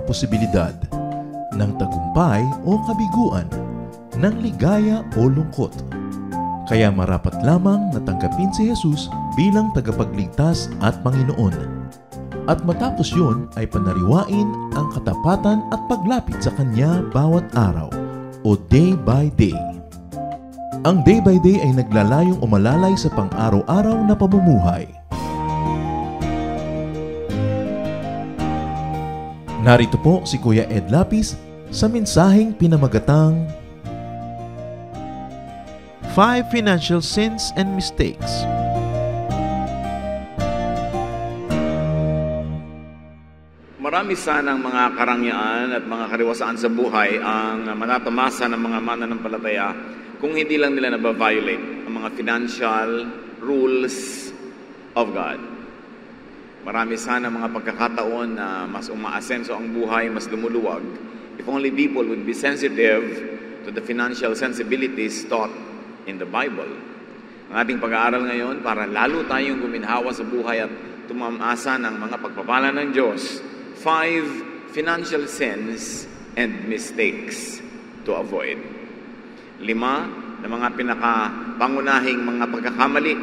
posibilidad ng tagumpay o kabiguan, ng ligaya o lungkot. Kaya marapat lamang na tanggapin si Jesus bilang tagapagligtas at Panginoon. At matapos yun ay panariwain ang katapatan at paglapit sa Kanya bawat araw o day by day. Ang day by day ay naglalayong umalalay sa pang-araw-araw na pamumuhay. Narito po si Kuya Ed Lapis sa mensaheng pinamagatang 5 Financial Sins and Mistakes. Marami sanang mga karangyaan at mga kariwasaan sa buhay ang manatamasa ng mga mananampalataya kung hindi lang nila nababiolate ang mga financial rules of God. Marami sana mga pagkakataon na mas umaasenso ang buhay, mas lumuluwag, if only people would be sensitive to the financial sensibilities taught in the Bible. Ang ating pag-aaral ngayon para lalo tayong guminhawa sa buhay at tumamasa ng mga pagpapala ng Diyos. 5 financial sins and mistakes to avoid. 5 na mga pinakapangunahing mga pagkakamali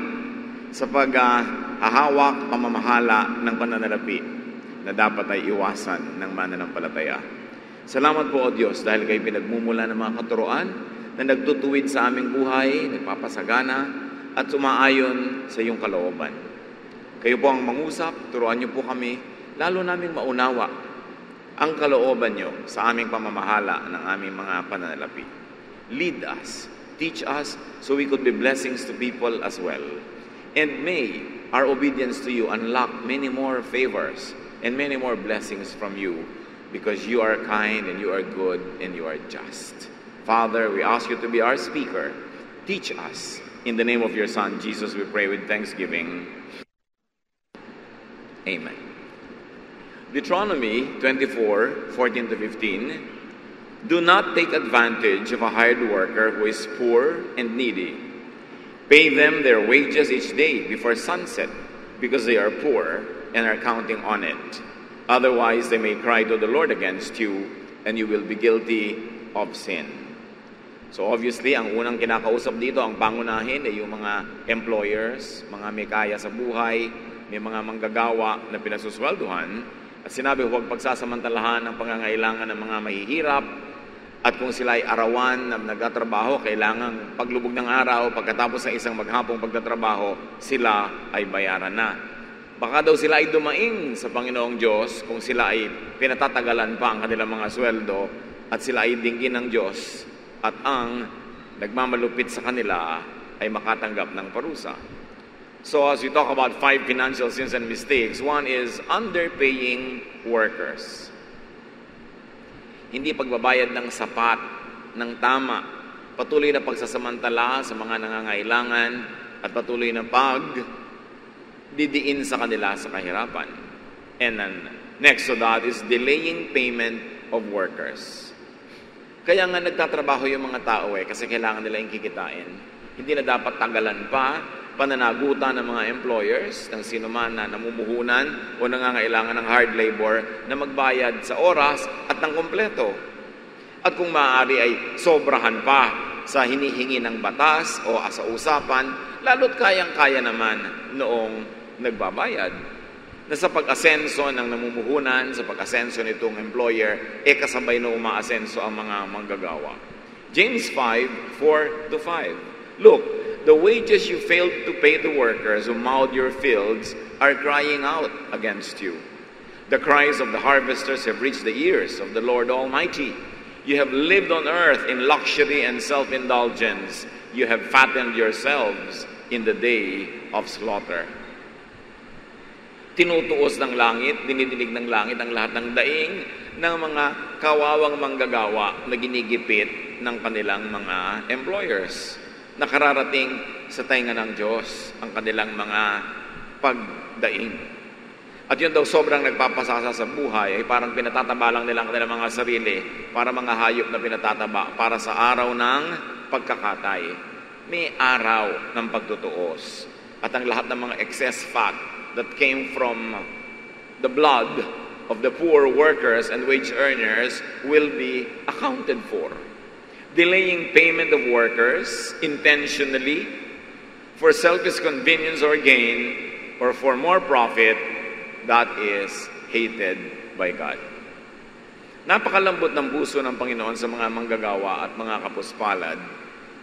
sa paghahawak, pamamahala ng pananalapi na dapat ay iwasan ng mananampalataya. Salamat po, O Diyos, dahil kayo pinagmumula ng mga katuroan na nagtutuwid sa aming buhay, nagpapasagana at sumaayon sa iyong kalooban. Kayo po ang mangusap, turuan niyo po kami, lalo naming maunawa ang kalooban niyo sa aming pamamahala ng aming mga pananalapi. Lead us, teach us, so we could be blessings to people as well. And may our obedience to you unlock many more favors and many more blessings from you because you are kind and you are good and you are just. Father, we ask you to be our speaker. Teach us. In the name of your Son, Jesus, we pray with thanksgiving. Amen. Deuteronomy 24:14-15. Do not take advantage of a hired worker who is poor and needy. Pay them their wages each day before sunset, because they are poor and are counting on it. Otherwise, they may cry to the Lord against you, and you will be guilty of sin. So obviously, ang unang kinakausap dito, ang pangunahin ay yung mga employers, mga may kaya sa buhay, may mga manggagawa na pinasuswelduhan. At sinabi, huwag pagsasamantalahan ang pangangailangan ng mga mahihirap. At kung sila ay arawan na nagtatrabaho, kailangang paglubog ng araw, pagkatapos ng isang maghapong pagtatrabaho, sila ay bayaran na. Baka daw sila ay dumaing sa Panginoong Diyos kung sila ay pinatatagalan pa ang kanilang mga sweldo at sila ay dinggin ng Diyos at ang nagmamalupit sa kanila ay makatanggap ng parusa. So as we talk about 5 financial sins and mistakes, one is underpaying workers. Hindi pagbabayad ng sapat, ng tama, patuloy na pagsasamantala sa mga nangangailangan at patuloy na pagdidiin sa kanila sa kahirapan. And then, next to that is delaying payment of workers. Kaya nga nagtatrabaho yung mga tao kasi kailangan nila yung kikitain. Hindi na dapat tagalan pa, pananagutan ng mga employers, ng sino man na namumuhunan o nangangailangan ng hard labor na magbayad sa oras at ng kompleto. At kung maaari ay sobrahan pa sa hinihingi ng batas o sa usapan, lalo't kayang-kaya naman noong nagbabayad. Na sa pag-asenso ng namumuhunan, sa pag-asenso nitong employer, kasabay na umaasenso ang mga manggagawa. James 5:4-5. Look, the wages you failed to pay the workers who mowed your fields are crying out against you. The cries of the harvesters have reached the ears of the Lord Almighty. You have lived on earth in luxury and self-indulgence. You have fattened yourselves in the day of slaughter. Tinutuos ng langit, dinidinig ng langit ang lahat ng daing ng mga kawawang manggagawa na ginigipit ng kanilang mga employers. Nakararating sa tainga ng Diyos ang kanilang mga pagdaing. At yun daw sobrang nagpapasasa sa buhay ay parang pinatataba lang nila ang kanilang mga sarili para mga hayop na pinatataba para sa araw ng pagkakatay. May araw ng pagtutuos. At ang lahat ng mga excess fat that came from the blood of the poor workers and wage earners will be accounted for. Delaying payment of workers intentionally for selfish convenience or gain or for more profit, that is hated by God. Napakalambot ng puso ng Panginoon sa mga manggagawa at mga kapuspalad,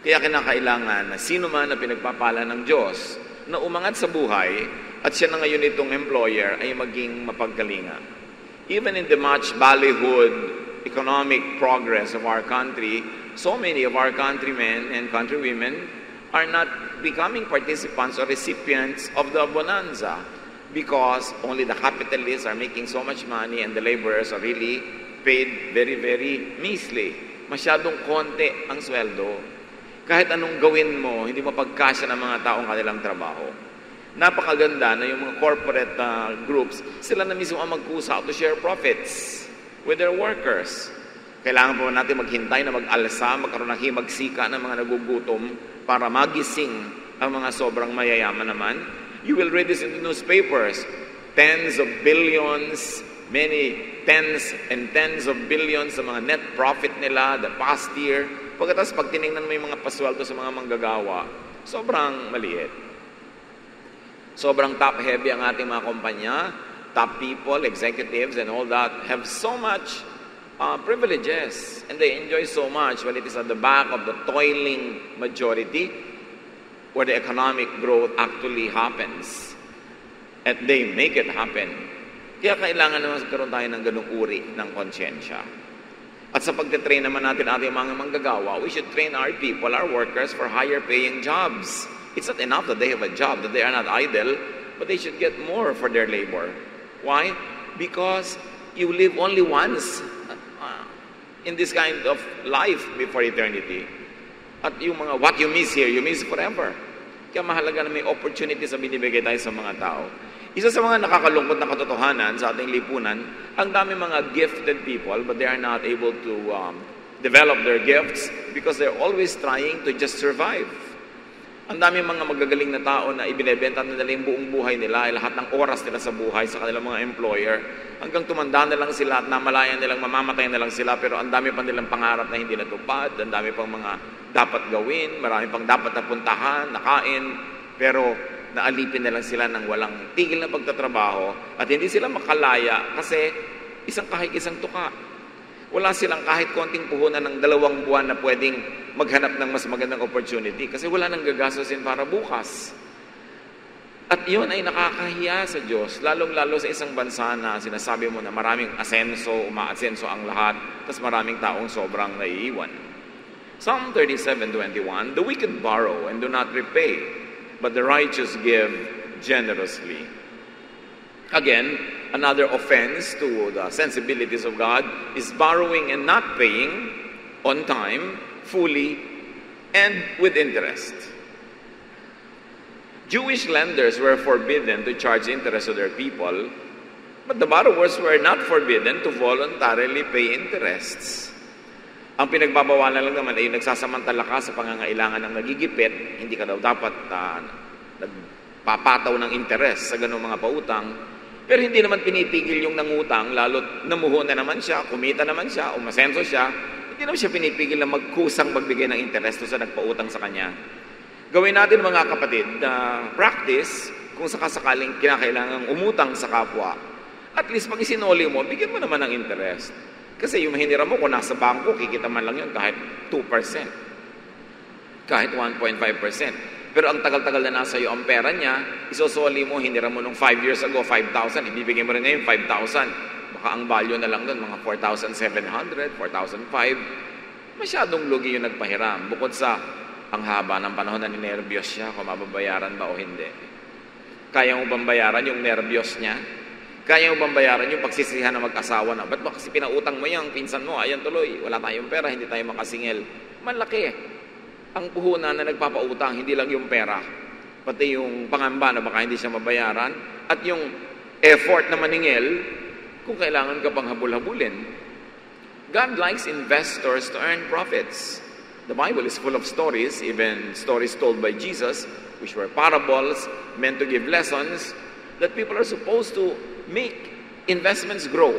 kaya kinakailangan na sino man na pinagpapala ng Diyos na umangat sa buhay at siya na ngayon itong employer ay maging mapagkalinga. Even in the much ballyhooed economic progress of our country, so many of our countrymen and countrywomen are not becoming participants or recipients of the bonanza because only the capitalists are making so much money and the laborers are really paid very, very measly. Masyadong konti ang sweldo. Kahit anong gawin mo, hindi mapagkasya ng mga taong kanilang trabaho. Napakaganda na yung mga corporate groups, sila na mismo ang magkusa to share profits with their workers. Kailangan po natin maghintay na mag-alsa, magkaroon ng himagsika ng mga nagugutom para magising ang mga sobrang mayayaman naman. You will read this in the newspapers. Tens of billions, many tens and tens of billions sa mga net profit nila the past year. Pagkatapos pag tinignan mo yung mga pasweldo sa mga manggagawa, sobrang maliit. Sobrang top-heavy ang ating mga kumpanya. Top people, executives, and all that have so much privileges. And they enjoy so much when it is at the back of the toiling majority where the economic growth actually happens. And they make it happen. Kaya kailangan naman magkaroon tayo ng ganung uri ng konsyensya. At sa pagtitrain naman natin ating mga manggagawa, we should train our people, our workers, for higher paying jobs. It's not enough that they have a job, that they are not idle, but they should get more for their labor. Why? Because you live only once in this kind of life before eternity. At yung mga what you miss here, you miss forever. Kaya mahalaga na may opportunity sa binibigay tayo sa mga tao. Isa sa mga nakakalungkot na katotohanan sa ating lipunan, ang dami mga gifted people but they are not able to develop their gifts because they're always trying to just survive. Ang dami mga magagaling na tao na ibinebenta na nila yung buong buhay nila, lahat ng oras nila sa buhay sa kanilang mga employer, hanggang tumanda na lang sila at namalayan nilang mamamatay na lang sila, pero ang dami pa nilang pangarap na hindi natupad, ang dami pang mga dapat gawin, marami pang dapat napuntahan, nakain, pero naalipin na lang sila ng walang tigil na pagtatrabaho at hindi sila makalaya kasi isang kahit isang tuka. Wala silang kahit konting puhunan ng 2 buwan na pwedeng maghanap ng mas magandang opportunity kasi wala nang gagastusin para bukas. At yun ay nakakahiya sa Diyos, lalong-lalo sa isang bansa na sinasabi mo na maraming asenso, umaasenso ang lahat, tapos maraming taong sobrang naiiwan. Psalm 37:21, the wicked borrow and do not repay, but the righteous give generously. Again, another offense to the sensibilities of God is borrowing and not paying on time, fully, and with interest. Jewish lenders were forbidden to charge interest to their people, but the borrowers were not forbidden to voluntarily pay interests. Ang pinagbabawalan lang naman ay nagsasamantala ka sa pangangailangan ng nagigipit, hindi ka daw dapat nagpapataw ng interest sa ganung mga pautang. Pero hindi naman pinipigil yung nangutang, lalo't namuho na naman siya, kumita naman siya, umasenso siya, hindi naman siya pinipigil na magkusang magbigay ng interest sa nagpautang sa kanya. Gawin natin mga kapatid na practice kung sakasakaling kinakailangang umutang sa kapwa. At least pag isinoli mo, bigyan mo naman ng interest. Kasi yung mahinira mo kung nasa bangko, kikita man lang yun kahit 2%. Kahit 1.5%. Pero ang tagal-tagal na nasa iyo ang pera niya, isosoli mo, hinira mo nung 5 years ago, 5,000, ibibigay mo rin ngayon 5,000. Baka ang value na lang doon, mga 4,700, 4,500. Masyadong lugi yung nagpahiram. Bukod sa ang haba ng panahon na ninervyos siya kung mababayaran ba o hindi. Kaya mo bang bayaran yung nervyos niya? Kaya mo bang bayaran yung pagsisihan na mag-asawa na? Ba't ba kasi pinautang mo yung pinsan mo? Ayan tuloy, wala tayong pera, hindi tayo makasingil. Malaki ang puhunan na nagpapautang, hindi lang yung pera, pati yung pangamba na baka hindi siya mabayaran, at yung effort na maningil, kung kailangan ka pang habul-habulin. God likes investors to earn profits. The Bible is full of stories, even stories told by Jesus, which were parables meant to give lessons, that people are supposed to make investments grow.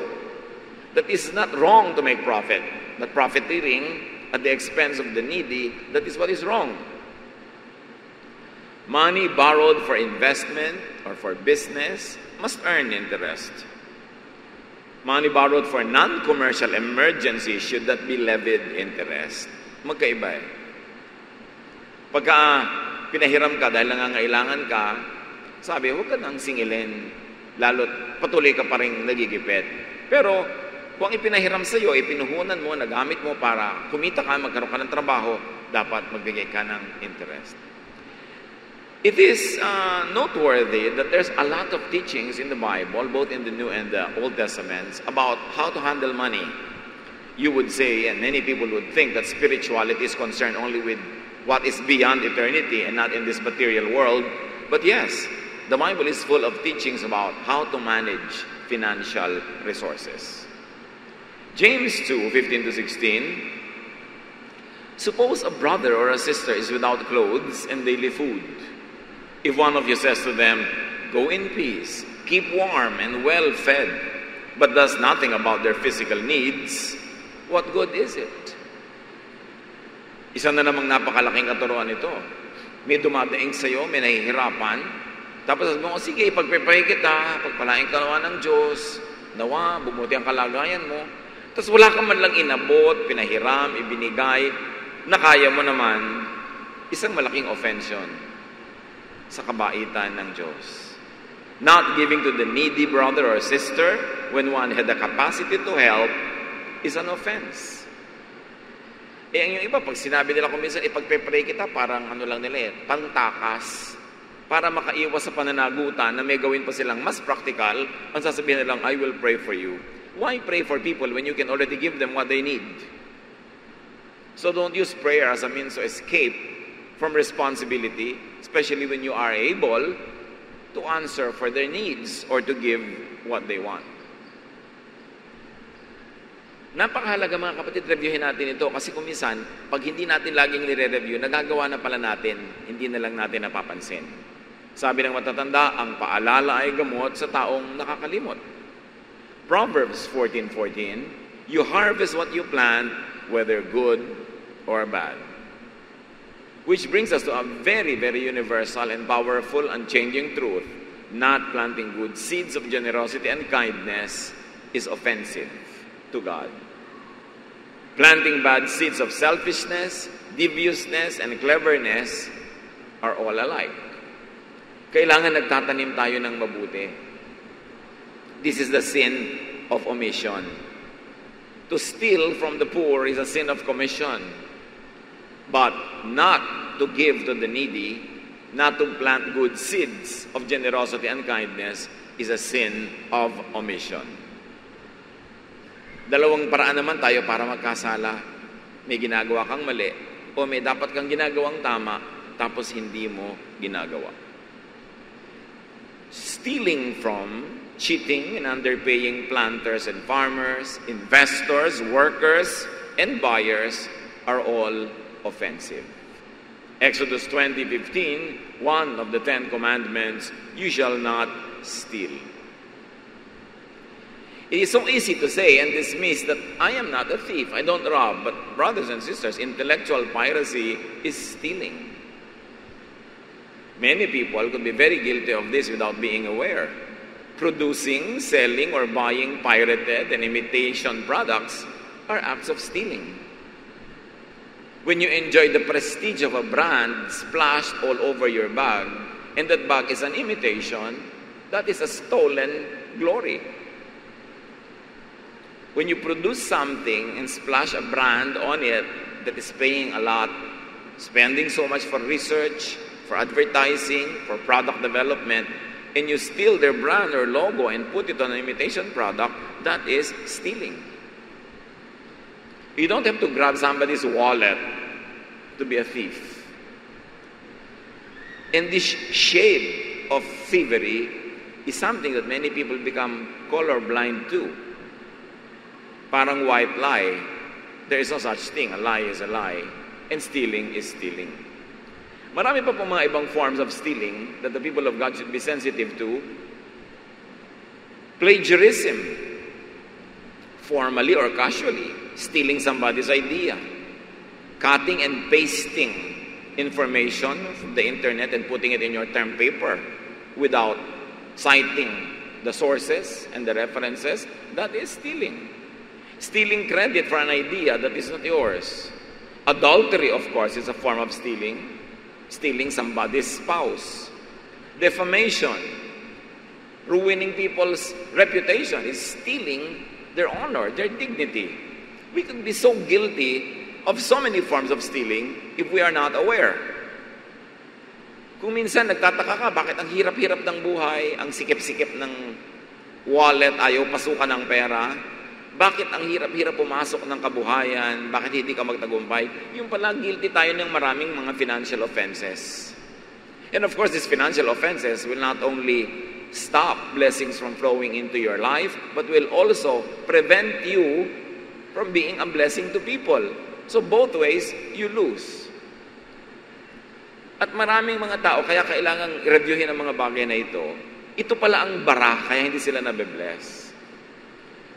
That is not wrong to make profit, but profiteering at the expense of the needy, that is what is wrong. Money borrowed for investment or for business must earn interest. Money borrowed for non-commercial emergencies should not be levied interest. Magkaiba eh. Pagka pinahiram ka dahil nangangailangan ka, sabi, huwag ka nang singilin, lalo't patuloy ka pa rin nagigipit. Pero kung ipinahiram sa iyo, ipinuhunan mo, nagamit mo para kumita ka, magkaroon ka ng trabaho, dapat magbigay ka ng interest. It is noteworthy that there's a lot of teachings in the Bible, both in the New and the Old Testaments, about how to handle money. You would say, and many people would think, that spirituality is concerned only with what is beyond eternity and not in this material world. But yes, the Bible is full of teachings about how to manage financial resources. James 2:15-16, suppose a brother or a sister is without clothes and daily food. If one of you says to them, go in peace, keep warm and well fed, but does nothing about their physical needs, what good is it? Isa na namang napakalaking katuruan ito. May dumadaing sa'yo, may nahihirapan, tapos sabi mo, sige, pagpipray kita, pagpalain ka naman ng Diyos, nawa, bumuti ang kalagayan mo, tapos wala ka man lang inabot, pinahiram, ibinigay, na kaya mo naman, isang malaking offense yun sa kabaitan ng Diyos. Not giving to the needy brother or sister when one had the capacity to help is an offense. Ang yung iba, pag sinabi nila kung minsan, ipagpe-pray kita, parang ano lang nila pangtakas, para makaiwas sa pananagutan na may gawin pa silang mas practical, ang sasabihin nilang, I will pray for you. Why pray for people when you can already give them what they need? So don't use prayer as a means to escape from responsibility, especially when you are able to answer for their needs or to give what they want. Napakahalaga mga kapatid, reviewin natin ito kasi kung minsan, pag hindi natin laging nire-review, nagagawa na pala natin, hindi na lang natin napapansin. Sabi ng matatanda, ang paalala ay gamot sa taong nakakalimot. Proverbs 14:14, you harvest what you plant, whether good or bad. Which brings us to a very, very universal and powerful and changing truth. Not planting good seeds of generosity and kindness is offensive to God. Planting bad seeds of selfishness, deviousness, and cleverness are all alike. Kailangan nagtatanim tayo ng mabuti. This is the sin of omission. To steal from the poor is a sin of commission. But not to give to the needy, not to plant good seeds of generosity and kindness is a sin of omission. Dalawang paraan naman tayo para magkasala. May ginagawa kang mali o may dapat kang ginagawang tama tapos hindi mo ginagawa. Stealing from, cheating and underpaying planters and farmers, investors, workers, and buyers are all offensive. Exodus 20:15, one of the 10 commandments, you shall not steal. It is so easy to say and dismiss that I am not a thief, I don't rob, but brothers and sisters, intellectual piracy is stealing. Many people could be very guilty of this without being aware. Producing, selling, or buying pirated and imitation products are acts of stealing. When you enjoy the prestige of a brand splashed all over your bag, and that bag is an imitation, that is a stolen glory. When you produce something and splash a brand on it that is paying a lot, spending so much for research, for advertising, for product development, and you steal their brand or logo and put it on an imitation product, that is stealing. You don't have to grab somebody's wallet to be a thief. And this shade of thievery is something that many people become colorblind to. Parang white lie. There is no such thing. A lie is a lie. And stealing is stealing. Marami pa pong mga ibang forms of stealing that the people of God should be sensitive to. Plagiarism, formally or casually, stealing somebody's idea. Cutting and pasting information from the internet and putting it in your term paper without citing the sources and the references, that is stealing. Stealing credit for an idea that is not yours. Adultery, of course, is a form of stealing. Stealing somebody's spouse. Defamation, ruining people's reputation, is stealing their honor, their dignity. We could be so guilty of so many forms of stealing if we are not aware. Kung minsan nagtataka ka, bakit ang hirap-hirap ng buhay, ang sikip-sikip ng wallet, ayaw pasukan ng pera, bakit ang hirap-hirap pumasok ng kabuhayan, bakit hindi ka magtagumpay, yung pala guilty tayo ng maraming mga financial offenses. And of course, these financial offenses will not only stop blessings from flowing into your life, but will also prevent you from being a blessing to people. So both ways, you lose. At maraming mga tao, kaya kailangang i-reviewin ang mga bagay na ito pala ang bara, kaya hindi sila nabe-bless.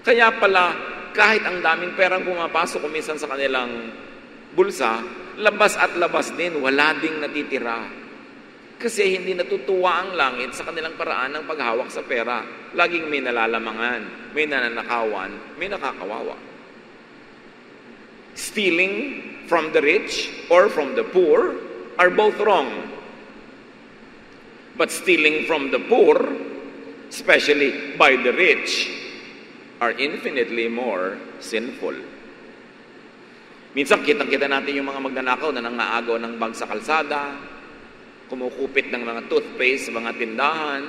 Kaya pala, kahit ang daming perang pumapasok kuminsan sa kanilang bulsa, labas at labas din, wala ding natitira. Kasi hindi natutuwa ang langit sa kanilang paraan ng paghawak sa pera. Laging may nalalamangan, may nananakawan, may nakakawawa. Stealing from the rich or from the poor are both wrong. But stealing from the poor, especially by the rich, are infinitely more sinful. Minsan kitang-kita natin yung mga magnanakaw na nangaagaw ng bag sa kalsada, kumukupit ng mga toothpaste sa mga tindahan,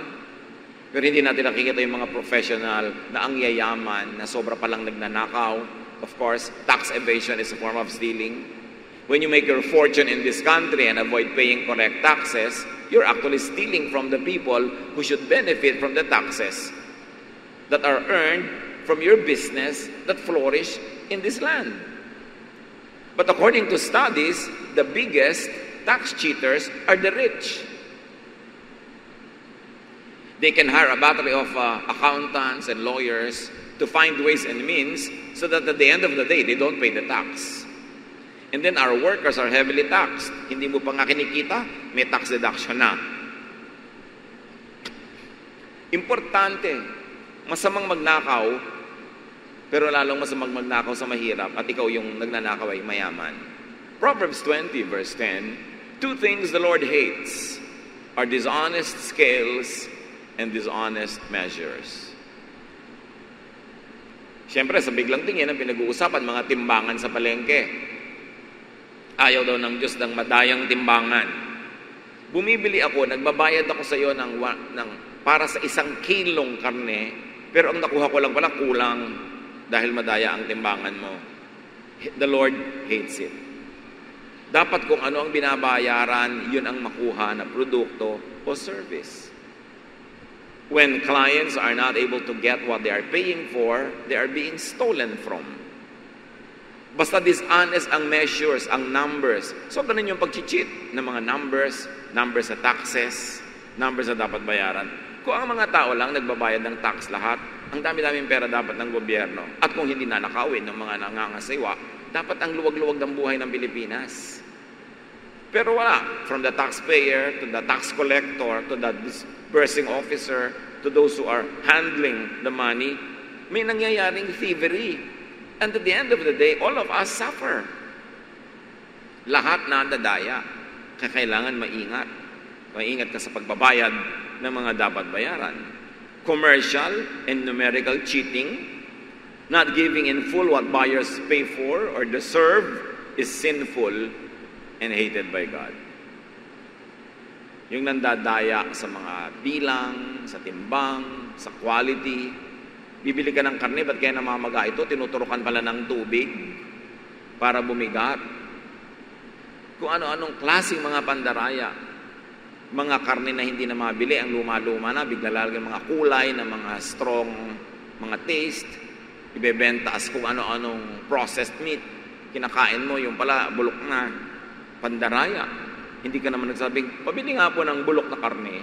pero hindi natin nakikita yung mga professional na ang yayaman na sobra palang nagnanakaw. Of course, tax evasion is a form of stealing. When you make your fortune in this country and avoid paying correct taxes, you're actually stealing from the people who should benefit from the taxes that are earned from your business that flourish in this land. But according to studies, the biggest tax cheaters are the rich. They can hire a battery of accountants and lawyers to find ways and means so that at the end of the day, they don't pay the tax. And then our workers are heavily taxed. Hindi mo pa nga kinikita, may tax deduction na. Importante, masamang magnakaw, pero lalong masamang magnakaw sa mahirap at ikaw yung nagnanakaw ay mayaman. Proverbs 20 verse 10, two things the Lord hates are dishonest scales and dishonest measures. Siyempre, sa biglang tingin ang pinag-uusapan, mga timbangan sa palengke. Ayaw daw ng Diyos ng madayang timbangan. Bumibili ako, nagbabayad ako sa iyo para sa 1 kilong karne, pero ang nakuha ko lang pala kulang dahil madaya ang timbangan mo. The Lord hates it. Dapat kung ano ang binabayaran, yun ang makuha na produkto o service. When clients are not able to get what they are paying for, they are being stolen from. Basta dishonest ang measures, ang numbers. So, ganun yung pag-cheat ng mga numbers sa taxes, numbers na dapat bayaran. Kung ang mga tao lang nagbabayad ng tax lahat, ang dami-daming pera dapat ng gobyerno. At kung hindi nanakawin ng mga nangangasiwa, dapat ang luwag-luwag ng buhay ng Pilipinas. Pero wala. From the taxpayer, to the tax collector, to the disbursing officer, to those who are handling the money, may nangyayaring thievery. And at the end of the day, all of us suffer. Lahat na dadaya. Kaya kailangan maingat. Maingat ka sa pagbabayad ng mga dapat bayaran. Commercial and numerical cheating, not giving in full what buyers pay for or deserve, is sinful and hated by God. Yung nandadaya sa mga bilang, sa timbang, sa quality. Bibili ka ng karne, ba't kaya namamaga ito? Tinuturukan pala ng tubig para bumigat. Kung ano-anong klaseng mga pandaraya. Mga karne na hindi na mabili, ang luma-luma na, bigla lalagyan mga kulay na mga strong, mga taste. Ibebenta as kung ano-anong processed meat. Kinakain mo, yung pala, bulok na. Pandaraya. Hindi ka naman nagsabing, pabili nga po ng bulok na karne.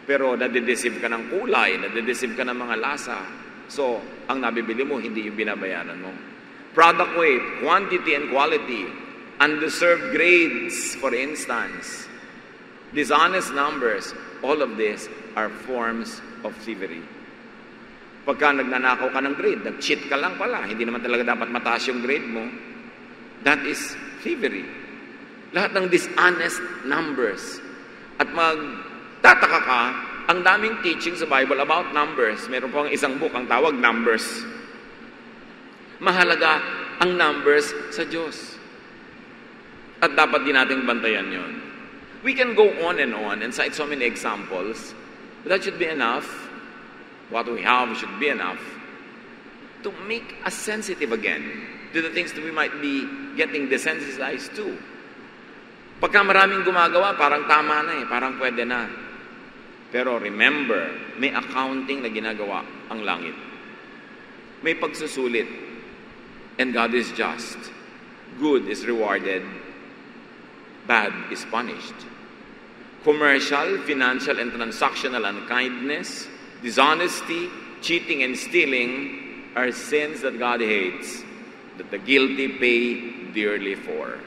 Pero nadideceive ka ng kulay, nadideceive ka ng mga lasa. So, ang nabibili mo, hindi yung binabayaran mo. Product weight, quantity and quality, undeserved grades, for instance, dishonest numbers, all of this are forms of thievery. Pagka nagnanakaw ka ng grade, nag-cheat ka lang pala, hindi naman talaga dapat mataas yung grade mo, that is thievery. Lahat ng dishonest numbers. At magtataka ka, ang daming teaching sa Bible about numbers. Meron po ang isang book, ang tawag Numbers. Mahalaga ang numbers sa Diyos. At dapat din nating bantayan yon. We can go on and cite so many examples, but that should be enough. What we have should be enough to make us sensitive again to the things that we might be getting desensitized to. Pagka maraming gumagawa, parang tama na parang pwede na. Pero remember, may accounting na ginagawa ang langit. May pagsusulit. And God is just. Good is rewarded. Bad is punished. Commercial, financial, and transactional unkindness, dishonesty, cheating, and stealing are sins that God hates, that the guilty pay dearly for.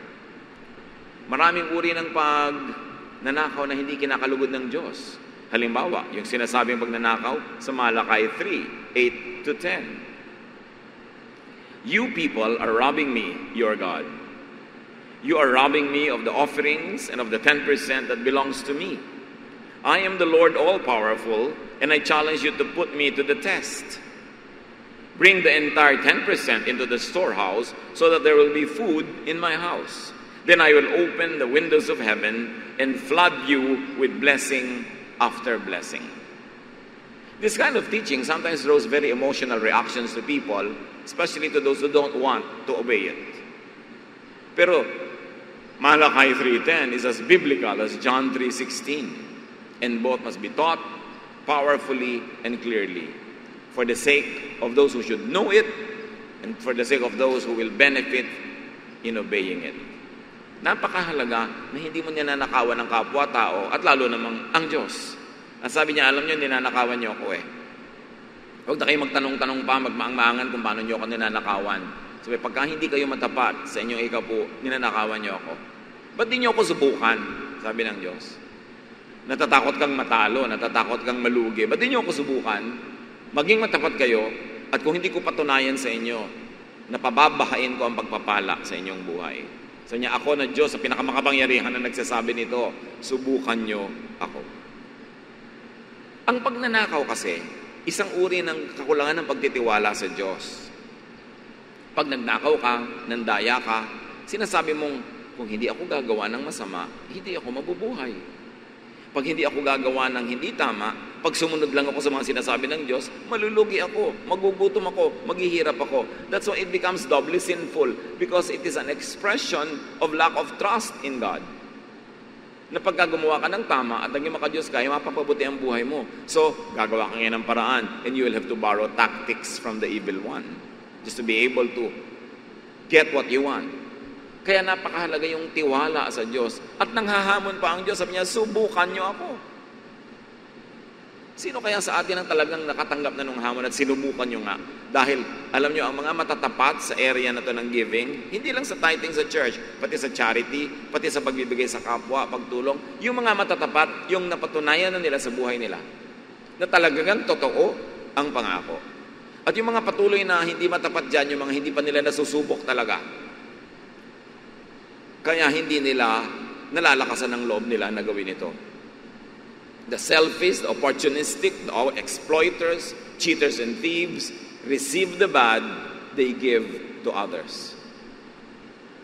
Maraming uri ng pagnanakaw na hindi kinakalugod ng Diyos. Halimbawa, yung sinasabing pagnanakaw sa Malakay 3, 8-10. You people are robbing me, your God. You are robbing me of the offerings and of the 10% that belongs to me. I am the Lord all-powerful, and I challenge you to put me to the test. Bring the entire 10% into the storehouse so that there will be food in my house. Then I will open the windows of heaven and flood you with blessing after blessing. This kind of teaching sometimes draws very emotional reactions to people, especially to those who don't want to obey it. Pero Malachi 3:10 is as biblical as John 3:16, and both must be taught powerfully and clearly for the sake of those who should know it and for the sake of those who will benefit in obeying it. Napakahalaga na hindi mo ninanakawan ng kapwa-tao at lalo namang ang Diyos. Ang sabi niya, alam niyo, ninanakawan niyo ako Huwag na kayo magtanong-tanong pa, magmaang-maangan kung paano niyo ako ninanakawan. Sabi, pagka hindi kayo matapat sa inyong ikapu, ninanakawan niyo ako. Ba't di niyo ako subukan? Sabi ng Diyos. Natatakot kang matalo, natatakot kang malugi. Ba't di niyo ako subukan? Maging matapat kayo, at kung hindi ko patunayan sa inyo, napababahain ko ang pagpapala sa inyong buhay. Sabi niya, ako na Diyos, sa pinakamakapangyarihan na nagsasabi nito, subukan niyo ako. Ang pagnanakaw kasi, isang uri ng kakulangan ng pagtitiwala sa Diyos. Pag nagnakaw ka, nandaya ka, sinasabi mong, kung hindi ako gagawa ng masama, hindi ako mabubuhay. Pag hindi ako gagawa ng hindi tama, pag sumunod lang ako sa mga sinasabi ng Diyos, malulugi ako, magugutom ako, maghihirap ako. That's why it becomes doubly sinful because it is an expression of lack of trust in God. Na pagka gumawa ka ng tama at naging maka-Diyos ka, mapapabuti ang buhay mo. So, gagawa ka ngayon ng paraan and you will have to borrow tactics from the evil one just to be able to get what you want. Kaya napakahalaga yung tiwala sa Diyos. At nanghahamon pa ang Diyos, sabi niya, subukan niyo ako. Sino kaya sa atin ang talagang nakatanggap na nung hamon at sinubukan niyo nga? Dahil, alam niyo, ang mga matatapat sa area na to ng giving, hindi lang sa tithing sa church, pati sa charity, pati sa pagbibigay sa kapwa, pagtulong, yung mga matatapat, yung napatunayan na nila sa buhay nila, na talagang totoo ang pangako. At yung mga patuloy na hindi matapat dyan, yung mga hindi pa nila nasusubok talaga, kaya hindi nila nalalakasan ng loob nila na gawin ito. The selfish, the opportunistic, the exploiters, cheaters and thieves receive the bad, they give to others.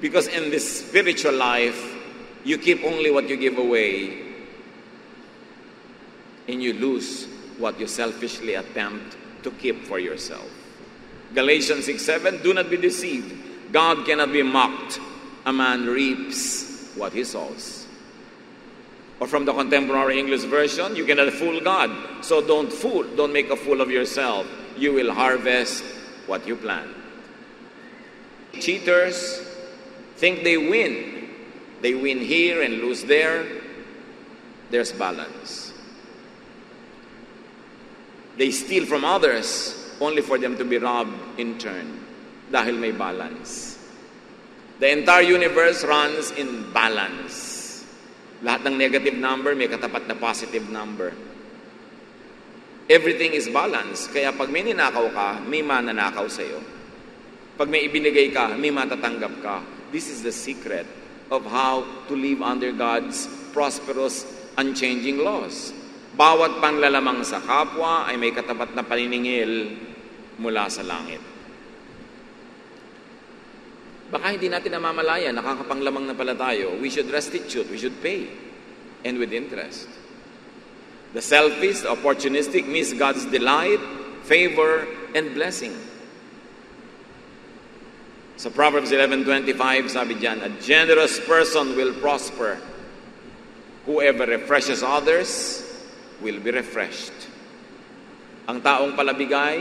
Because in this spiritual life, you keep only what you give away and you lose what you selfishly attempt to keep for yourself. Galatians 6:7, do not be deceived. God cannot be mocked. A man reaps what he sows. Or from the contemporary English version, you cannot fool God. So don't make a fool of yourself. You will harvest what you plant. Cheaters think they win. They win here and lose there. There's balance. They steal from others only for them to be robbed in turn. Dahil may balance. The entire universe runs in balance. Lahat ng negative number may katapat na positive number. Everything is balanced. Kaya pag may ninakaw ka, may mananakaw sa'yo. Pag may ibinigay ka, may matatanggap ka. This is the secret of how to live under God's prosperous, unchanging laws. Bawat panlalamang sa kapwa ay may katapat na paniningil mula sa langit. Baka hindi natin namamalaya, nakakapanglamang na pala tayo. We should restitute, we should pay. And with interest. The selfish, the opportunistic miss God's delight, favor, and blessing. Sa Proverbs 11:25, sabi diyan, a generous person will prosper. Whoever refreshes others will be refreshed. Ang taong palabigay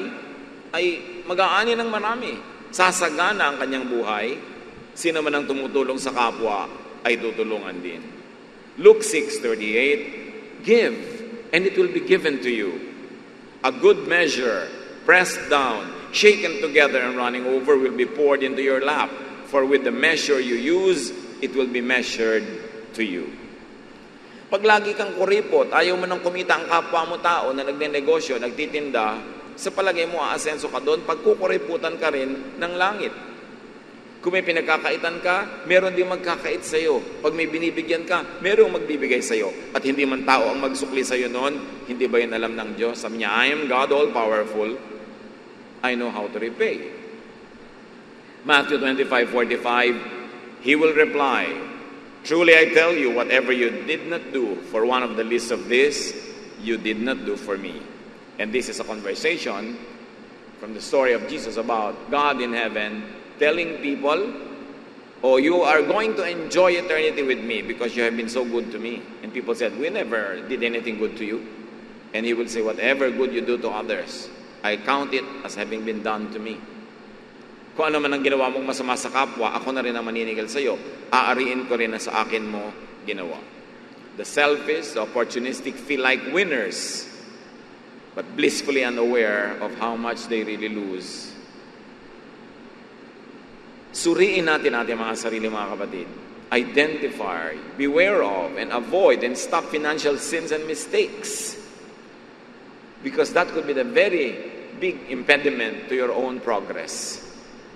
ay mag-aani ng marami. Sasagana ang kanyang buhay. Sino man ang tumutulong sa kapwa ay tutulungan din. Luke 6:38, give, and it will be given to you. A good measure, pressed down, shaken together and running over will be poured into your lap. For with the measure you use, it will be measured to you. Pag lagi kang kuripot, ayaw mo nang kumita ang kapwa mo tao na nagnenegosyo, nagtitinda, sa palagay mo, aasenso ka doon, pagkukuriputan ka rin ng langit. Kung may pinagkakaitan ka, meron din magkakait sa'yo. Pag may binibigyan ka, merong magbibigay sa'yo. At hindi man tao ang magsukli sa'yo noon, hindi ba yun alam ng Diyos? Sabi niya, I am God all-powerful. I know how to repay. Matthew 25:45, He will reply, truly I tell you, whatever you did not do for one of the least of this, you did not do for me. And this is a conversation from the story of Jesus about God in heaven telling people, oh, you are going to enjoy eternity with me because you have been so good to me. And people said, we never did anything good to you. And He will say, whatever good you do to others, I count it as having been done to me. Kung ano man ang ginawa mong masama sa kapwa, ako na rin ang maniningil sa iyo. Aariin ko rin na sa akin mo ginawa. The selfish, the opportunistic feel like winners, but blissfully unaware of how much they really lose. Suriin natin mga sarili, mga kapatid. Identify, beware of, and avoid and stop financial sins and mistakes. Because that could be the very big impediment to your own progress.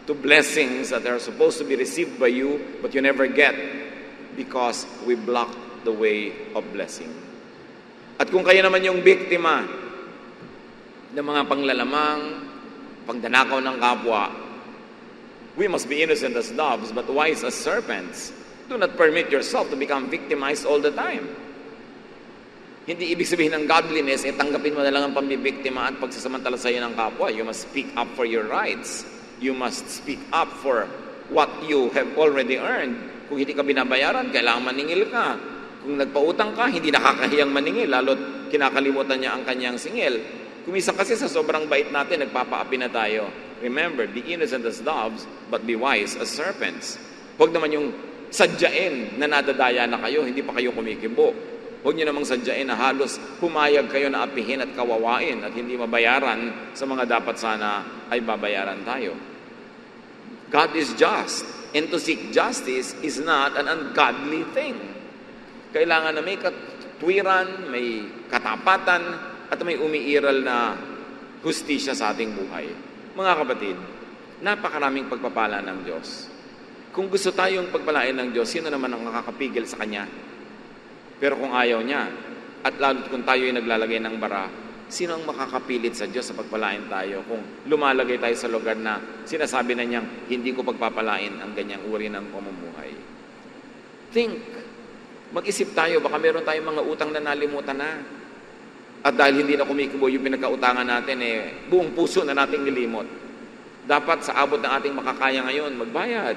To blessings that are supposed to be received by you, but you never get because we block the way of blessing. At kung kayo naman yung biktima ng mga panglalamang, pagdanakaw ng kapwa, we must be innocent as doves, but wise as serpents. Do not permit yourself to become victimized all the time. Hindi ibig sabihin ng godliness, tanggapin mo na lang ang pambibiktima at pagsasamantala sa iyo ng kapwa. You must speak up for your rights. You must speak up for what you have already earned. Kung hindi ka binabayaran, kailangan maningil ka. Kung nagpautang ka, hindi nakakahiyang maningil, lalo't kinakalimutan niya ang kanyang singil. Kuminsan kasi sa sobrang bait natin, nagpapaapi na tayo. Remember, be innocent as doves, but be wise as serpents. Huwag naman yung sadyain na nadadaya na kayo, hindi pa kayo kumikibo. Huwag niyo namang sadyain na halos pumayag kayo na apihin at kawawain at hindi mabayaran sa mga dapat sana ay babayaran tayo. God is just, and to seek justice is not an ungodly thing. Kailangan na may katwiran, may katapatan, at may umiiral na hustisya sa ating buhay. Mga kapatid, napakaraming pagpapala ng Diyos. Kung gusto tayong pagpalain ng Diyos, sino naman ang nakakapigil sa Kanya? Pero kung ayaw niya, at lalo kung tayo ay naglalagay ng bara, sino ang makakapilit sa Diyos sa pagpalain tayo kung lumalagay tayo sa lugar na sinasabi na niyang, hindi ko pagpapalain ang ganyang uri ng pamumuhay? Think. Mag-isip tayo, baka meron tayong mga utang na nalimutan na. At dahil hindi na kumikibo yung pinagkautangan natin, buong puso na nating nilimot. Dapat sa abot ng ating makakaya ngayon, magbayad.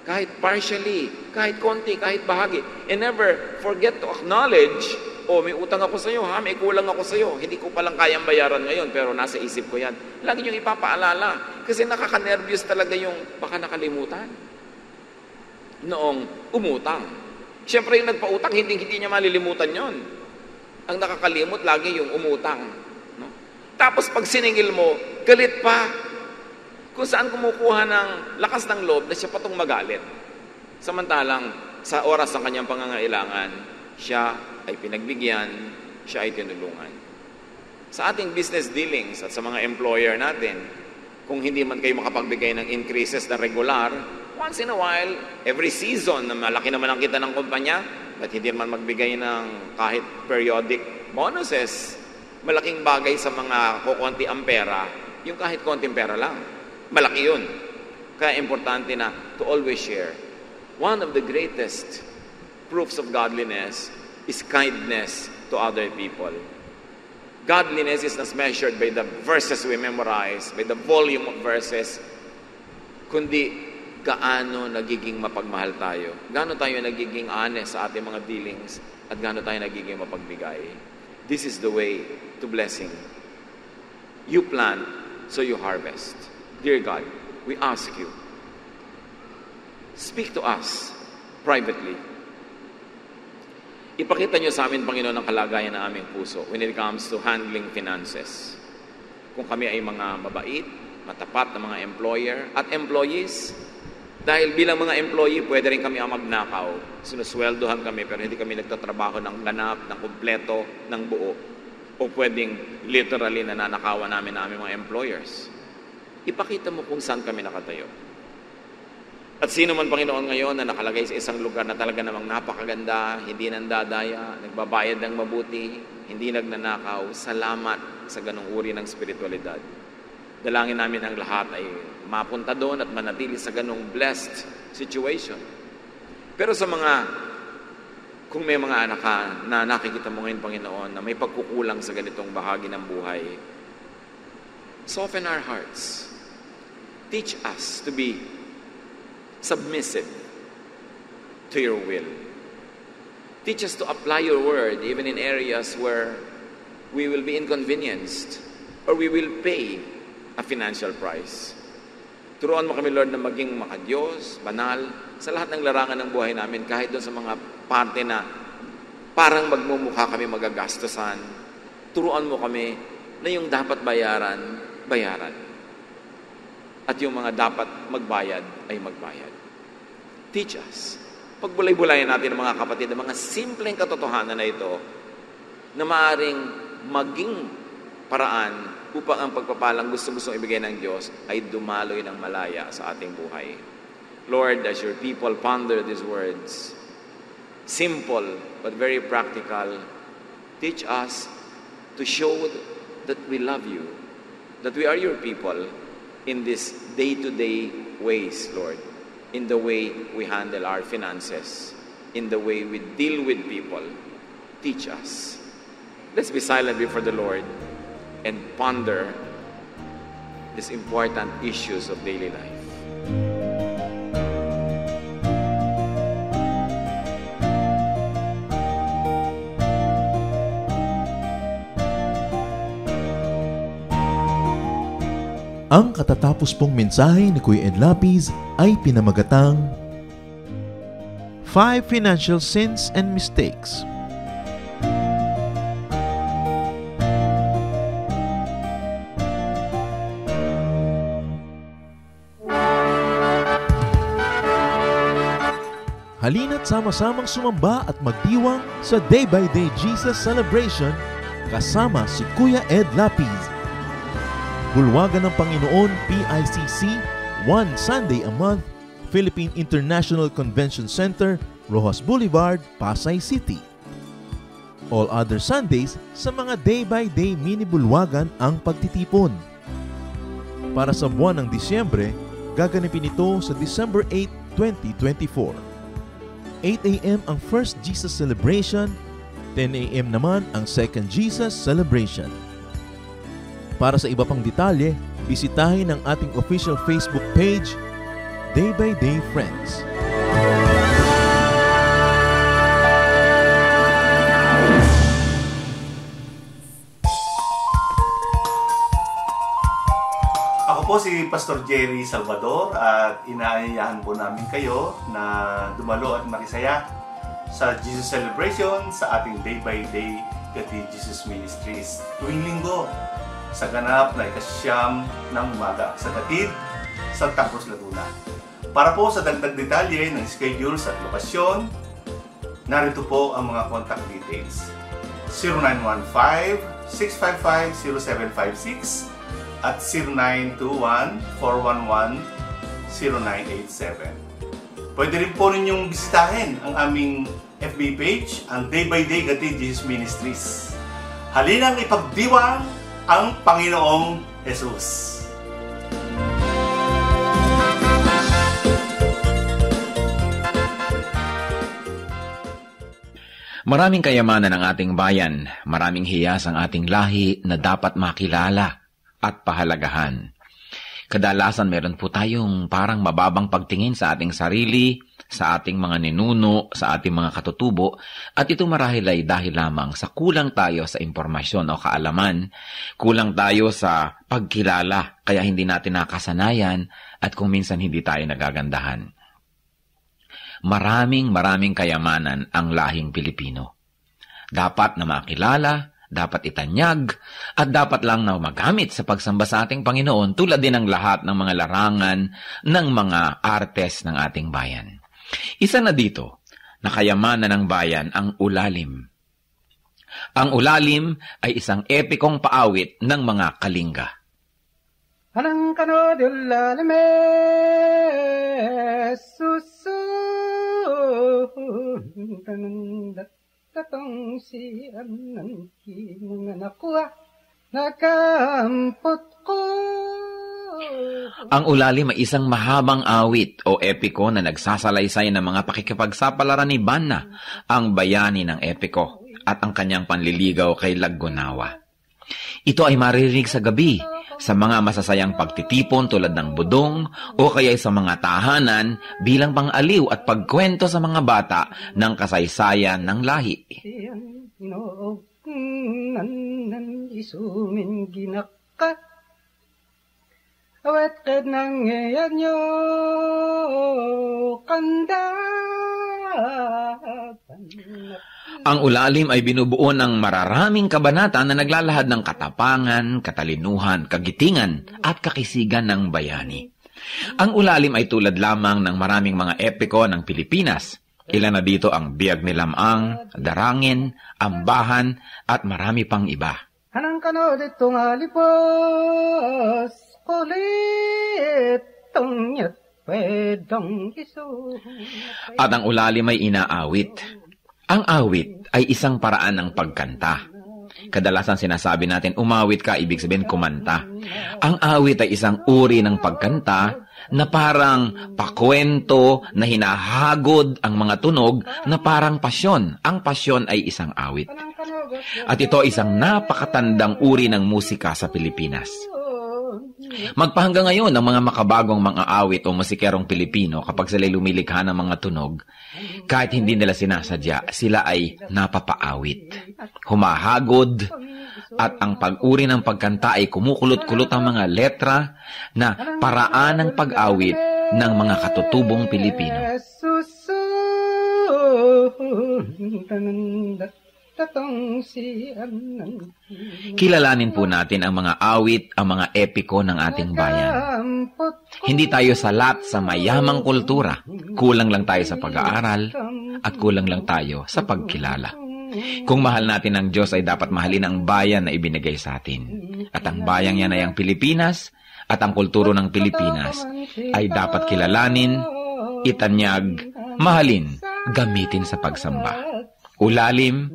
Kahit partially, kahit konti, kahit bahagi. And never forget to acknowledge, may utang ako sa iyo, may kulang ako sa iyo. Hindi ko palang kayang bayaran ngayon, pero nasa isip ko yan. Lagi niyong ipapaalala. Kasi nakaka-nervous talaga yung baka nakalimutan. Noong umutang. Siyempre yung nagpautang, hindi niya malilimutan yon. Ang nakakalimot lagi yung umutang. No? Tapos pag siningil mo, galit pa. Kung saan kumukuha ng lakas ng loob na siya patong magalit. Samantalang sa oras ng kanyang pangangailangan, siya ay pinagbigyan, siya ay tinulungan. Sa ating business dealings at sa mga employer natin, kung hindi man kayo makapagbigay ng increases na regular, once in a while, every season na malaki naman ang kita ng kumpanya, at hindi man magbigay ng kahit periodic bonuses, malaking bagay sa mga kukunti ang pera, yung kahit konting pera lang. Malaki yun. Kaya importante na to always share. One of the greatest proofs of godliness is kindness to other people. Godliness is not measured by the verses we memorize, by the volume of verses, kundi gaano nagiging mapagmahal tayo. Gaano tayo nagiging honest sa ating mga dealings at gaano tayo nagiging mapagbigay. This is the way to blessing. You plant, so you harvest. Dear God, we ask you, speak to us privately. Ipakita niyo sa amin, Panginoon, ang kalagayan ng aming puso when it comes to handling finances. Kung kami ay mga mabait, matapat na mga employer at employees, dahil bilang mga employee, pwede rin kami ang magnakaw. Sinusweldohan kami, pero hindi kami nagtatrabaho ng ganap, ng kumpleto, ng buo. O pwedeng literally nananakawan namin ng aming mga employers. Ipakita mo kung saan kami nakatayo. At sino man, Panginoon, ngayon na nakalagay sa isang lugar na talaga namang napakaganda, hindi nandadaya, nagbabayad ng mabuti, hindi nagnanakaw, salamat sa ganung uri ng spiritualidad. Dalangin namin ang lahat ay mapunta doon at manatili sa ganung blessed situation. Pero sa kung may mga anak ka na nakikita mo ngayon, Panginoon, na may pagkukulang sa ganitong bahagi ng buhay, soften our hearts. Teach us to be submissive to your will. Teach us to apply your word even in areas where we will be inconvenienced or we will pay a financial price. Turuan mo kami, Lord, na maging makadiyos, banal, sa lahat ng larangan ng buhay namin, kahit doon sa mga parte na parang magmumukha kami magagastosan. Turuan mo kami na yung dapat bayaran, bayaran. At yung mga dapat magbayad, ay magbayad. Teach us. Pagbulay-bulayan natin ng mga kapatid, ng mga simpleng katotohanan na ito, na maaring maging paraan upang ang pagpapalang gusto-gustong ibigay ng Diyos ay dumaloy ng malaya sa ating buhay. Lord, as your people ponder these words, simple but very practical, teach us to show that we love you, that we are your people in this day-to-day ways, Lord, in the way we handle our finances, in the way we deal with people. Teach us. Let's be silent before the Lord and ponder these important issues of daily life. Ang katatapos pong mensahe ni Kuya Ed Lapiz ay pinamagatang 5 Financial Sins and Mistakes. Halina't sama-samang sumamba at magdiwang sa Day by Day Jesus Celebration kasama si Kuya Ed Lapiz. Bulwagan ng Panginoon PICC, one Sunday a month, Philippine International Convention Center, Rojas Boulevard, Pasay City. All other Sundays sa mga Day by Day mini bulwagan ang pagtitipon. Para sa buwan ng Disyembre, gaganapin ito sa December 8, 2024. 8 a.m. ang First Jesus Celebration, 10 a.m. naman ang Second Jesus Celebration. Para sa iba pang detalye, bisitahin ang ating official Facebook page, Day by Day Friends. Ako po si Pastor Jerry Salvador at inaayahan po namin kayo na dumalo at makisaya sa Jesus Celebration sa ating Day by Day Gati Jesus Ministries tuwing linggo sa ganap na ikasyam ng umaga sa Gatid, Santa Cruz, Laguna. Para po sa dagdag detalye ng schedules at lokasyon, narito po ang mga contact details. 0915-655-0756 at 0921-411-0987. Pwede rin po ninyong bisitahin ang aming FB page, ang Day by Day Gatid Jesus Ministries. Halinang ipagdiwang ang Panginoong Jesus. Maraming kayamanan ang ating bayan, maraming hiyas ang ating lahi na dapat makilala at pahalagahan. Kadalasan meron po tayong parang mababang pagtingin sa ating sarili, sa ating mga ninuno, sa ating mga katutubo, at ito marahil ay dahil lamang sa kulang tayo sa impormasyon o kaalaman, kulang tayo sa pagkilala, kaya hindi natin nakasanayan at kung minsan hindi tayo nagagandahan. Maraming kayamanan ang lahing Pilipino. Dapat na makilala, dapat itanyag, at dapat lang na magamit sa pagsamba sa ating Panginoon tulad din ng lahat ng mga larangan ng mga artes ng ating bayan. Isa na dito, na kayamanan ng bayan ang ulalim. Ang ulalim ay isang epikong paawit ng mga Kalinga. Anang kano de ulalime tatong si anan kinang nakuha nakampot ko. Ang ulalim ay isang mahabang awit o epiko na nagsasalaysay ng mga pakikipagsapalaran ni Banna, ang bayani ng epiko, at ang kanyang panliligaw kay Laggunawa. Ito ay maririnig sa gabi, sa mga masasayang pagtitipon tulad ng budong o kaya sa mga tahanan bilang pang-aliw at pagkwento sa mga bata ng kasaysayan ng lahi. Awet kad nang ngayon nyo kanda. Ang ulalim ay binubuo ng mararaming kabanata na naglalahad ng katapangan, katalinuhan, kagitingan at kakisigan ng bayani. Ang ulalim ay tulad lamang ng maraming mga epiko ng Pilipinas. Ilan na dito ang Biyag ni Lamang, Darangin, Ambahan at marami pang iba. Anang kano dito nga lipos kulit tongnyat pwedong iso. At ang ulalim ay inaawit. Ang awit ay isang paraan ng pagkanta. Kadalasan sinasabi natin, umawit ka, ibig sabihin kumanta. Ang awit ay isang uri ng pagkanta na parang pakwento na hinahagod ang mga tunog na parang pasyon. Ang pasyon ay isang awit. At ito isang napakatandang uri ng musika sa Pilipinas. Magpahanggang ngayon ang mga makabagong mga awit o musikerong Pilipino kapag sila lumilikha ng mga tunog, kahit hindi nila sinasadya, sila ay napapaawit, humahagod, at ang pag-uri ng pagkanta ay kumukulot-kulot ang mga letra na paraan ng pag-awit ng mga katutubong Pilipino. Kilalanin po natin ang mga awit, ang mga epiko ng ating bayan. Hindi tayo salat sa mayamang kultura. Kulang lang tayo sa pag-aaral at kulang lang tayo sa pagkilala. Kung mahal natin ang Diyos ay dapat mahalin ang bayan na ibinigay sa atin. At ang bayang yan ay ang Pilipinas at ang kulturo ng Pilipinas ay dapat kilalanin, itanyag, mahalin, gamitin sa pagsamba. Ulalim,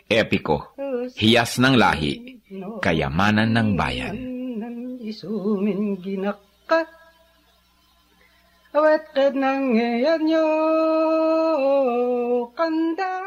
epiko, hiyas ng lahi, kayamanan ng bayan. Awet kad nang ngayon nyo kanda.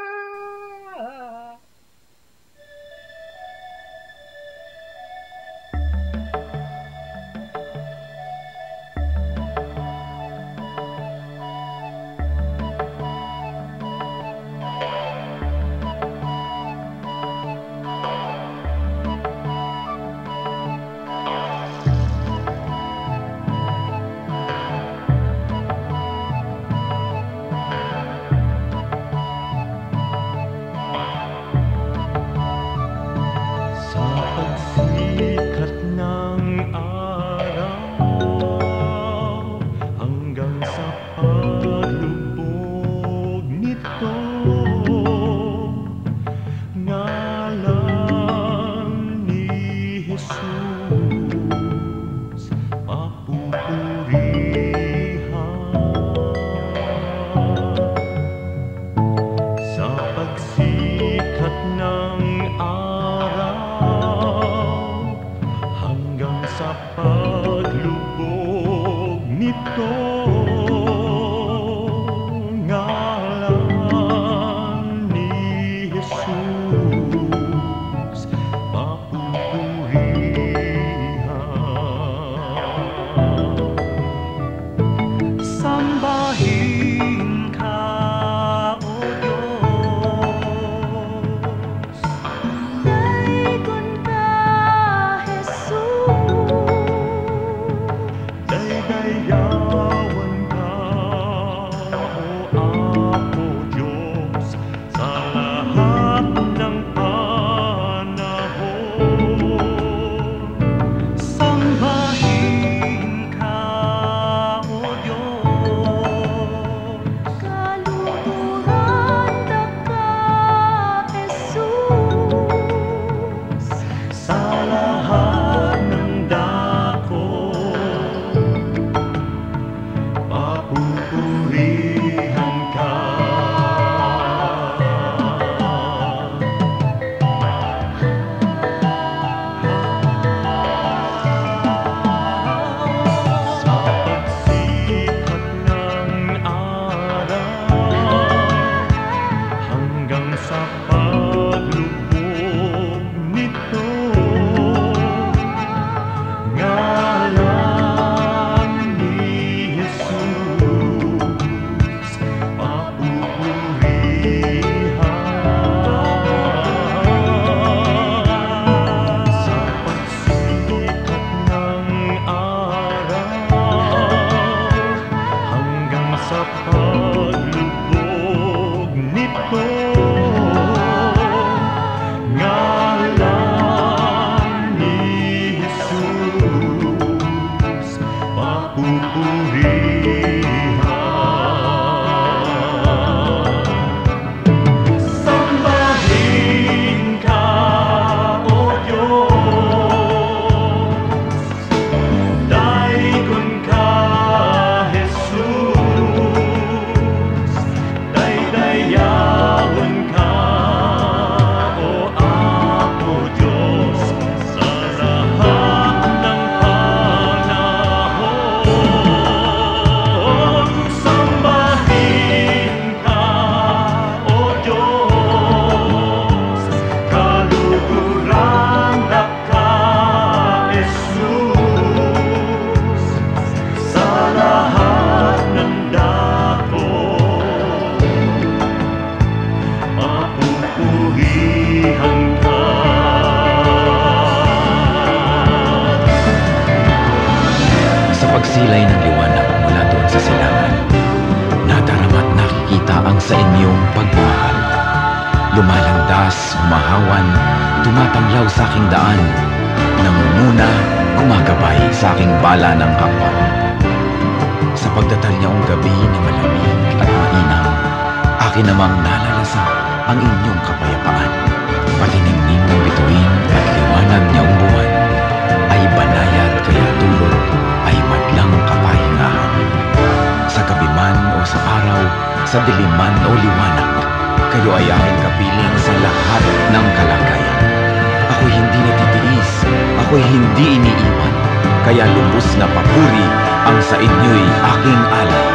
ang sa inyong pagmamahal. Lumalandas, humahawan, tumatanglaw sa aking daan, nangunguna, gumagabay sa aking bala ng kapwa. Sa pagdatalyaong gabi na malamig at mainam, akin namang nalalasap ang inyong kapayapaan. Pati ningning ng bituin at liwanag niyang buwan ay banayad kaya dulot ay madlang kapahingahan. Sa gabi man o sa araw, sa diliman o liwanag, kayo ay aking kapiling sa lahat ng kalagayan. Ako'y hindi natitiis, ako'y hindi iniiwan, kaya lubos na papuri ang sa inyo'y aking alay.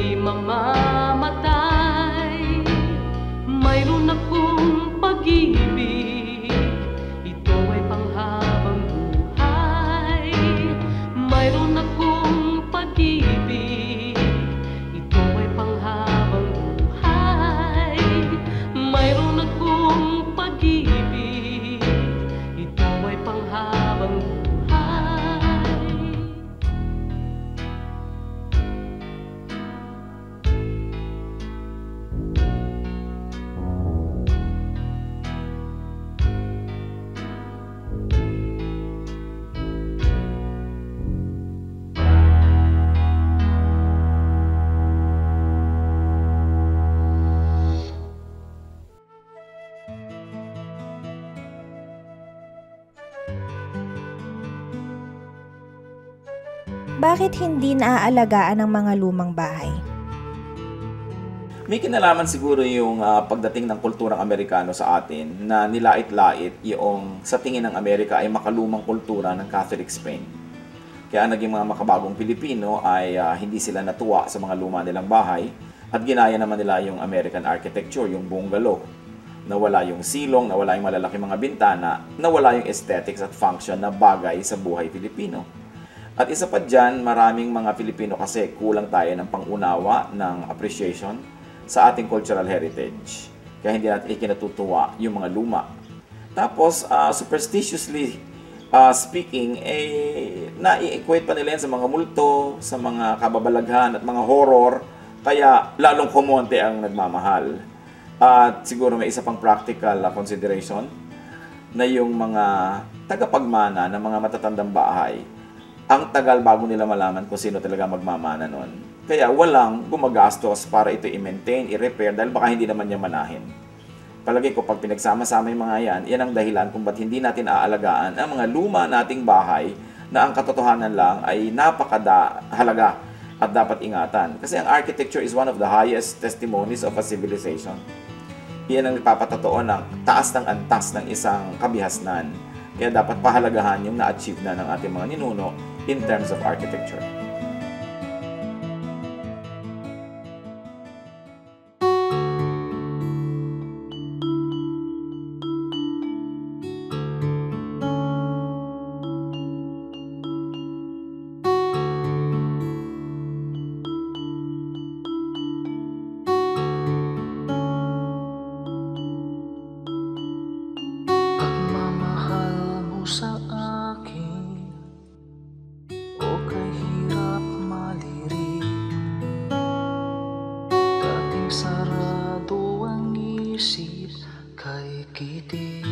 di mamamatay. Mayroon akong pag-ibig, ito ay panghabang buhay. Mayroon akong pag-ibig, ito ay panghabang buhay. Mayroon akong pag-ibig, ito ay panghabang buhay. Bakit hindi naaalagaan ang mga lumang bahay? May kinalaman siguro yung pagdating ng kulturang Amerikano sa atin na nilait-lait yung sa tingin ng Amerika ay makalumang kultura ng Catholic Spain. Kaya naging mga makabagong Pilipino ay hindi sila natuwa sa mga luma nilang bahay at ginaya naman nila yung American architecture, yung bungalow. Nawala yung silong, nawala yung malalaki mga bintana, nawala yung aesthetics at function na bagay sa buhay Pilipino. At isa pa dyan, maraming mga Pilipino kasi kulang tayo ng pangunawa, ng appreciation sa ating cultural heritage. Kaya hindi natin ikinatutuwa yung mga luma. Tapos, superstitiously speaking, na-equate pa nila yan sa mga multo, sa mga kababalaghan at mga horror. Kaya lalong kumonte ang nagmamahal. At siguro may isa pang practical consideration na yung mga tagapagmana ng mga matatandang bahay, ang tagal bago nila malaman kung sino talaga magmamana nun. Kaya walang gumagastos para ito i-maintain, i-repair, dahil baka hindi naman niya manahin. Palagi ko, pag pinagsama-sama yung mga yan ang dahilan kung ba't hindi natin aalagaan ang mga luma nating bahay na ang katotohanan lang ay napakahalaga at dapat ingatan. Kasi ang architecture is one of the highest testimonies of a civilization. Iyan ang nagpapatotoo ng taas ng antas ng isang kabihasnan. Kaya dapat pahalagahan yung na-achieve na ng ating mga ninuno in terms of architecture. Pagmamahal mo sa akin, o kahirap maliri. Dating sarado ang isip kay kitig.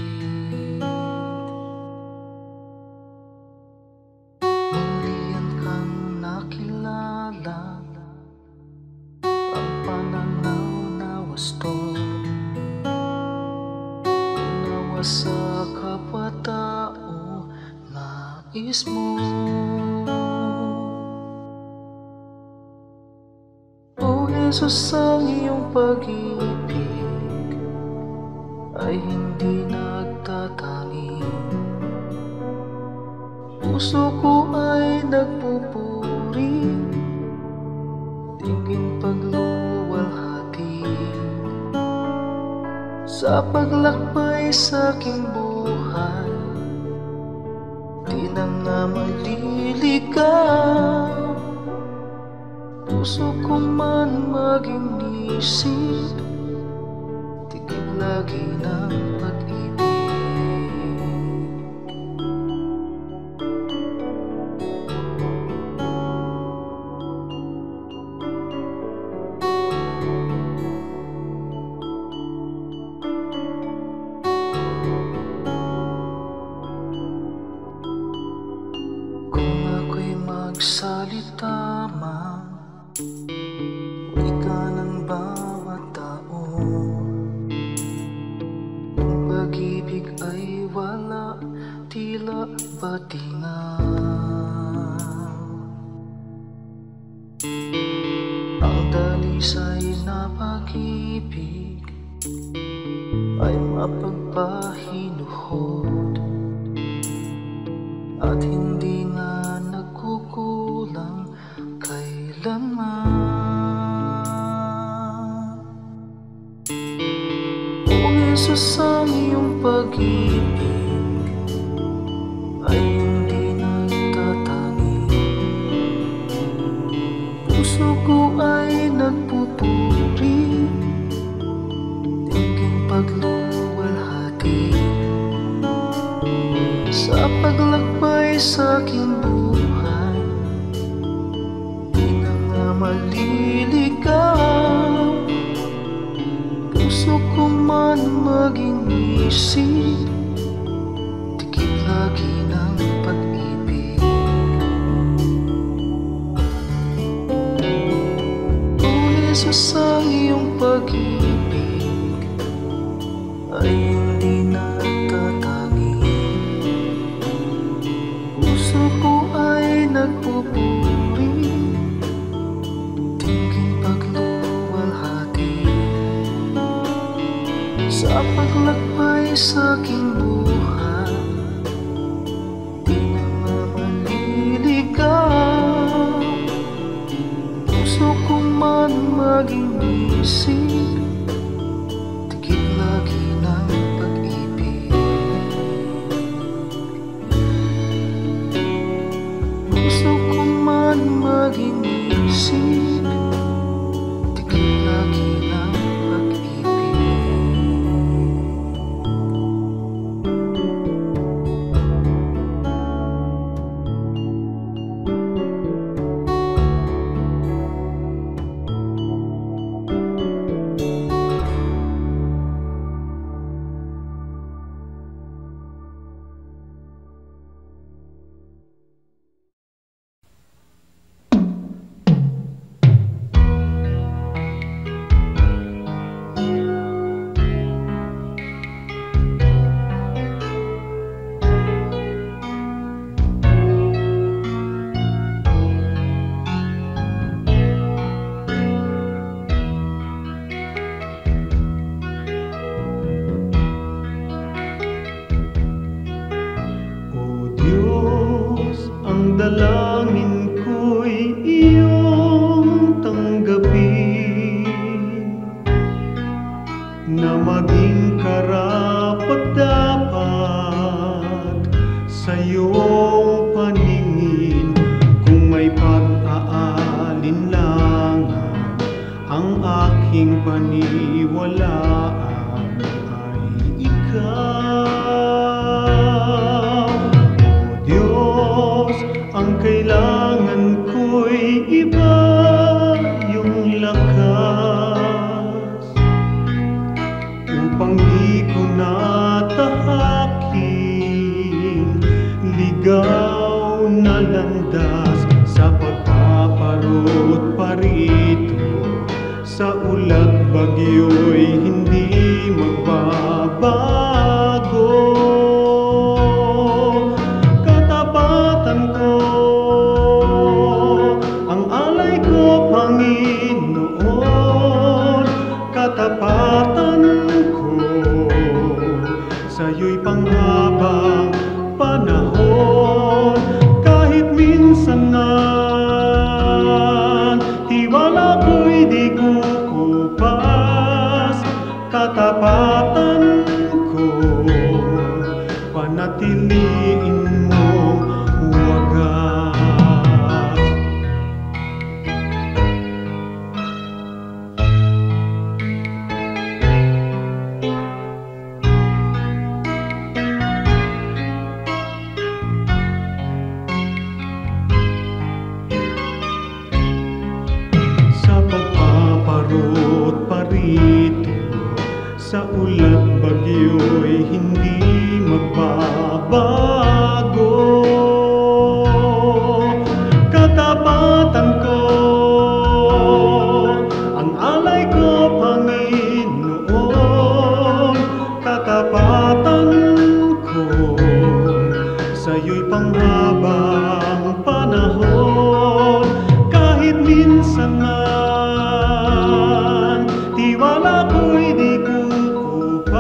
Mulian kang nakilala, ang pananaw na wasto. Unawa sa kapwa-tao, nais mo. O Jesus, ang iyong pag-ibig ay hindi nagtatangi. Puso ko ay nagpupuri, tingin pagluwalhati. Sa paglakbay sa aking buhay, di na nga maliligaw. Puso ko man maging isip, tigib lagi ng pag-ibig. Kung ako'y magsalita man, wika ng bawat tao. Kung pag-ibig ay wala, tila batingaw. Ang dalisay na pag-ibig ay mapagpahinuhod at hindi na nagkukulang kailanman. Jesus, ang iyong pag-ibig ay hindi na itatangi. Puso ko ay nagpupuri, tingking pagluluwalhati sa paglakbay sa aking buhay. Di na nga maliligaw, puso ko man maging isip, tikit lagi ng pag-ibig. O Jesus, ang iyong pag-ibig ay hindi na tatangi. Puso ko ay nagpupuri, tingking pagluwalhati sa paglakbay sa aking buhay. Di na nga maliligaw, puso ko man maging isip, tikit lagi ng pag-ibig. Puso ko man maging isip, tikit lagi ng pag-ibig. Ang dalangin ko'y iyong tanggapin, na maging karapat-dapat sa iyong paningin. Kung may pag-aalinlangan ang aking paniwalaan ay ikaw. Ang kailangan ko'y iba yung lakas upang di ko natahakin ligaw na landas sa pagpaparot parito. Sa ulat bagyo'y hindi magbabago. Panginoon, katapatan ko sa'yo'y panghabang panahon. Kahit minsan na tiwala ko'y di kukupas, katapatan ko panatiliin mong wagas. Sa ulat bagyo'y hindi magbabago. Katapatan ko, ang alay ko, Panginoon. Katapatan ko sa'yo'y panghabang panahon. Kahit minsan man tiwala ko'y di kukupas,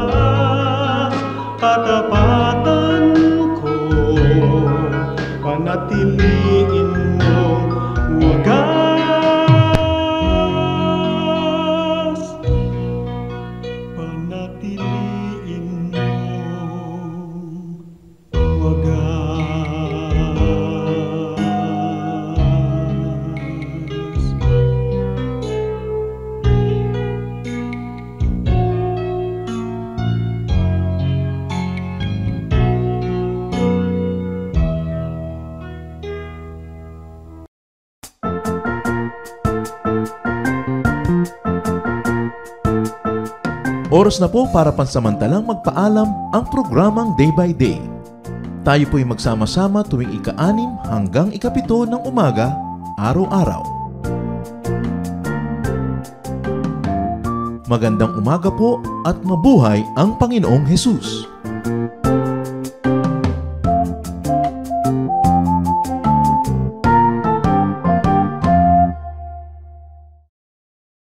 Oras na po para pansamantalang magpaalam ang programang Day by Day. Tayo po'y magsama-sama tuwing ika-6 hanggang ika-7 ng umaga, araw-araw. Magandang umaga po at mabuhay ang Panginoong Hesus!